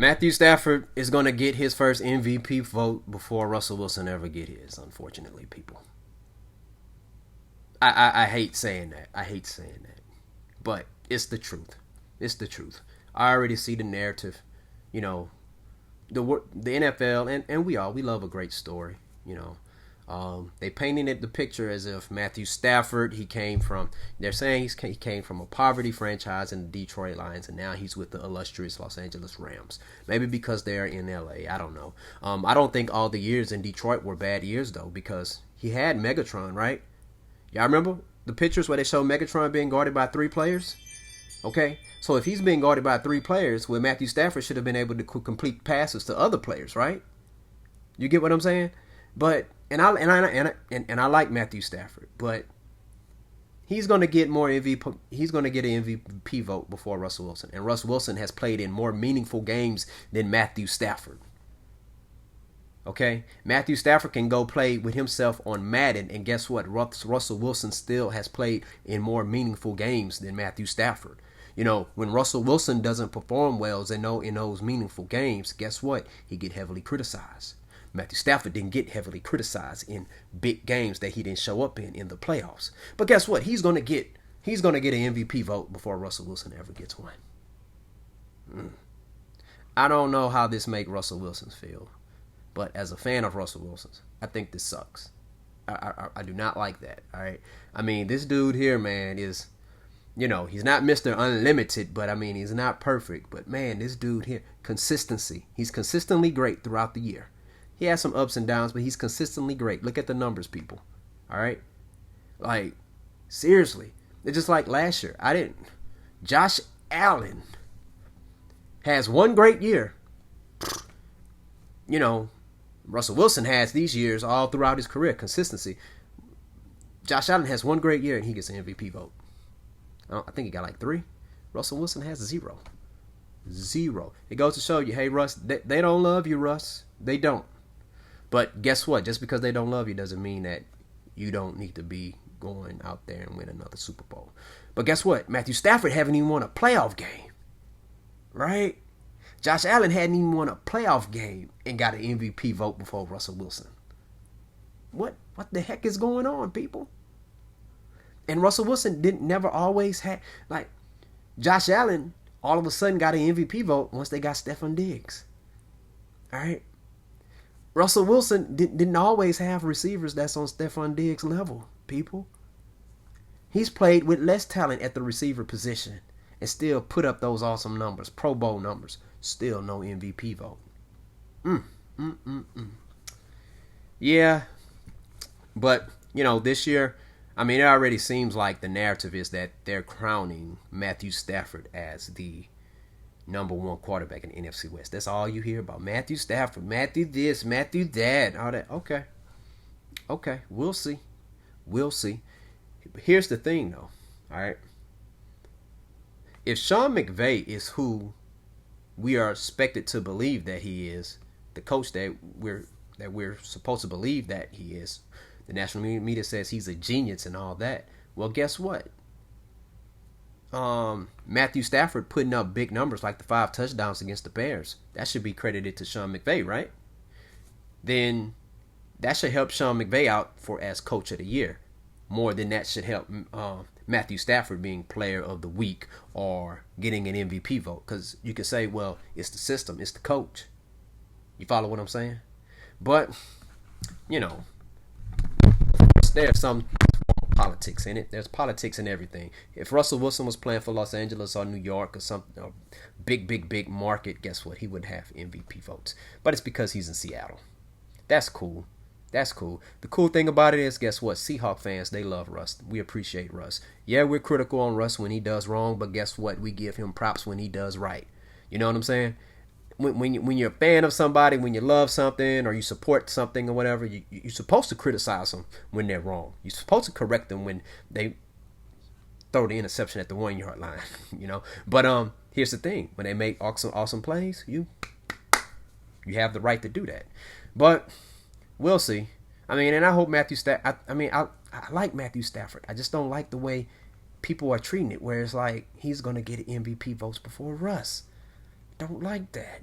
Matthew Stafford is going to get his first MVP vote before Russell Wilson ever get his, unfortunately, people. I hate saying that. I hate saying that. But it's the truth. It's the truth. I already see the narrative. You know, the NFL, and we love a great story, you know. They painted the picture as if Matthew Stafford, they're saying he came from a poverty franchise in the Detroit Lions, and now he's with the illustrious Los Angeles Rams. Maybe because they're in LA, I don't know. I don't think all the years in Detroit were bad years, though, because he had Megatron, right? Y'all remember the pictures where they show Megatron being guarded by 3 players? Okay, so if he's being guarded by 3 players, well, Matthew Stafford should have been able to complete passes to other players, right? You get what I'm saying? But and I like Matthew Stafford, but he's going to get more MVP. He's going to get an MVP vote before Russell Wilson, and Russell Wilson has played in more meaningful games than Matthew Stafford. Okay, Matthew Stafford can go play with himself on Madden, and guess what? Russell Wilson still has played in more meaningful games than Matthew Stafford. You know, when Russell Wilson doesn't perform well in those meaningful games, guess what? He get heavily criticized. Matthew Stafford didn't get heavily criticized in big games that he didn't show up in the playoffs. But guess what? He's gonna get an MVP vote before Russell Wilson ever gets one. I don't know how this make Russell Wilson feel, but as a fan of Russell Wilson's, I think this sucks. I do not like that. All right. I mean, this dude here, man, is, you know, he's not Mr. Unlimited, but I mean, he's not perfect. But man, this dude here, consistency. He's consistently great throughout the year. He has some ups and downs, but he's consistently great. Look at the numbers, people. All right? Like, seriously. It's just like last year. Josh Allen has one great year. You know, Russell Wilson has these years all throughout his career, consistency. Josh Allen has one great year, and he gets an MVP vote. I think he got like 3. Russell Wilson has 0. 0. It goes to show you, hey, Russ, they don't love you, Russ. They don't. But guess what? Just because they don't love you doesn't mean that you don't need to be going out there and win another Super Bowl. But guess what? Matthew Stafford haven't even won a playoff game. Right? Josh Allen hadn't even won a playoff game and got an MVP vote before Russell Wilson. What the heck is going on, people? And Russell Wilson never always had, like, Josh Allen all of a sudden got an MVP vote once they got Stephon Diggs. All right? Russell Wilson didn't always have receivers that's on Stephon Diggs' level, people. He's played with less talent at the receiver position and still put up those awesome numbers, Pro Bowl numbers. Still no MVP vote. Yeah, but, you know, this year, I mean, it already seems like the narrative is that they're crowning Matthew Stafford as the number 1 quarterback in the NFC West. That's all you hear about. Matthew Stafford, Matthew this, Matthew that, all that. Okay, we'll see. But here's the thing, though. All right, if Sean McVay is who we are expected to believe that he is, the coach that we're supposed to believe that he is, the national media says he's a genius and all that. Well, guess what? Matthew Stafford putting up big numbers like the 5 touchdowns against the Bears. That should be credited to Sean McVay, right? Then that should help Sean McVay out as coach of the year more than that should help Matthew Stafford being player of the week or getting an MVP vote. Because you can say, well, it's the system, it's the coach. You follow what I'm saying? But, you know, there's some politics in it. There's politics in everything. If Russell Wilson was playing for Los Angeles or New York or something, or big market, guess what? He would have MVP votes. But it's because he's in Seattle. That's cool. The cool thing about it is, guess what? Seahawk fans, they love Russ. We appreciate Russ. Yeah, we're critical on Russ when he does wrong, but guess what? We give him props when he does right. You know what I'm saying? When you're a fan of somebody, when you love something or you support something or whatever, you're supposed to criticize them when they're wrong. You're supposed to correct them when they throw the interception at the 1-yard line, you know. But here's the thing: when they make awesome plays, you have the right to do that. But we'll see. I mean, and I hope Matthew Stafford. I like Matthew Stafford. I just don't like the way people are treating it, where it's like he's gonna get MVP votes before Russ. Don't like that.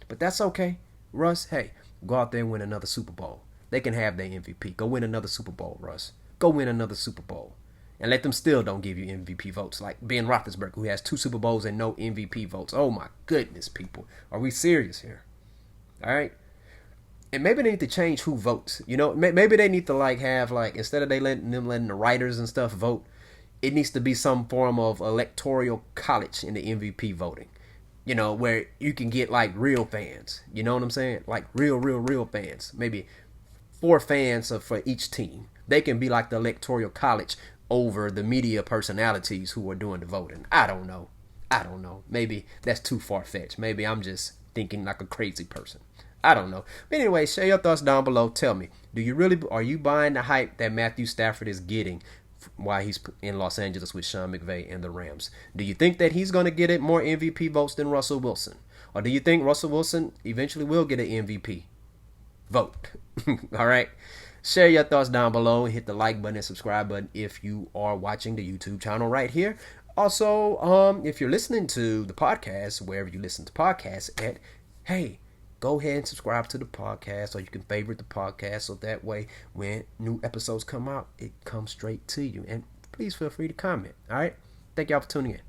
But that's okay. Russ, hey, go out there and win another Super Bowl. They can have their MVP. Go win another Super Bowl, Russ. Go win another Super Bowl. And let them still don't give you MVP votes. Like Ben Roethlisberger, who has 2 Super Bowls and no MVP votes. Oh my goodness, people. Are we serious here? All right? And maybe they need to change who votes. You know, maybe they need to have instead of letting the writers and stuff vote, it needs to be some form of electoral college in the MVP voting. You know, where you can get real fans. You know what I'm saying? Like real fans. Maybe 4 fans for each team. They can be like the electoral college over the media personalities who are doing the voting. I don't know. Maybe that's too far-fetched. Maybe I'm just thinking like a crazy person. I don't know. But anyway, share your thoughts down below. Tell me, are you buying the hype that Matthew Stafford is getting while he's in Los Angeles with Sean McVay and the Rams? Do you think that he's going to get more MVP votes than Russell Wilson? Or do you think Russell Wilson eventually will get an MVP vote? All right. Share your thoughts down below and hit the like button and subscribe button if you are watching the YouTube channel right here. Also, if you're listening to the podcast, wherever you listen to podcasts at, hey, go ahead and subscribe to the podcast, or you can favorite the podcast so that way when new episodes come out, it comes straight to you. And please feel free to comment. All right. Thank y'all for tuning in.